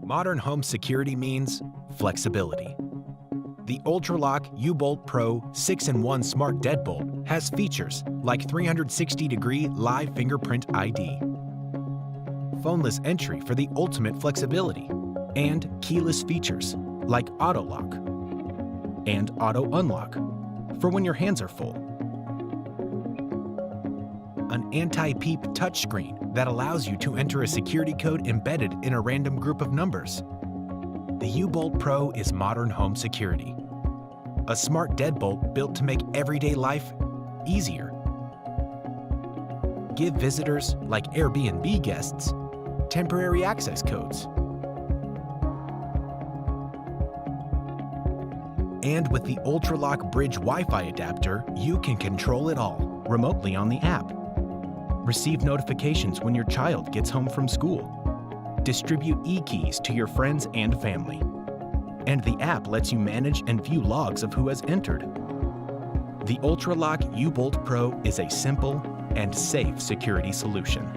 Modern home security means flexibility. The ULTRALOQ U-Bolt Pro 6-in-1 Smart DeadBolt has features like 360-degree live fingerprint ID, phoneless entry for the ultimate flexibility, and keyless features like auto lock and auto unlock for when your hands are full. An anti-peep touchscreen that allows you to enter a security code embedded in a random group of numbers. The U-Bolt Pro is modern home security. A smart deadbolt built to make everyday life easier. Give visitors, like Airbnb guests, temporary access codes. And with the ULTRALOQ Bridge Wi-Fi adapter, you can control it all remotely on the app. Receive notifications when your child gets home from school. Distribute e-keys to your friends and family. And the app lets you manage and view logs of who has entered. The ULTRALOQ U-Bolt Pro is a simple and safe security solution.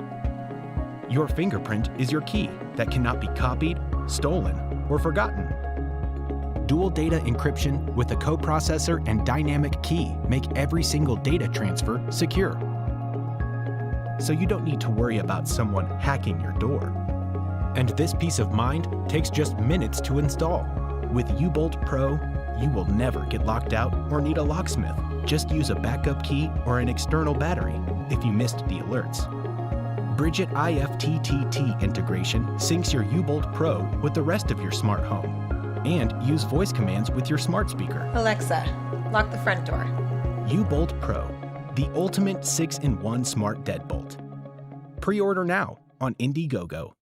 Your fingerprint is your key that cannot be copied, stolen, or forgotten. Dual data encryption with a coprocessor and dynamic key make every single data transfer secure. So you don't need to worry about someone hacking your door. And this peace of mind takes just minutes to install. With U-Bolt Pro, you will never get locked out or need a locksmith. Just use a backup key or an external battery if you missed the alerts. Bridget IFTTT integration syncs your U-Bolt Pro with the rest of your smart home. And use voice commands with your smart speaker. Alexa, lock the front door. U-Bolt Pro, the ultimate 6-in-1 smart deadbolt. Pre-order now on Indiegogo.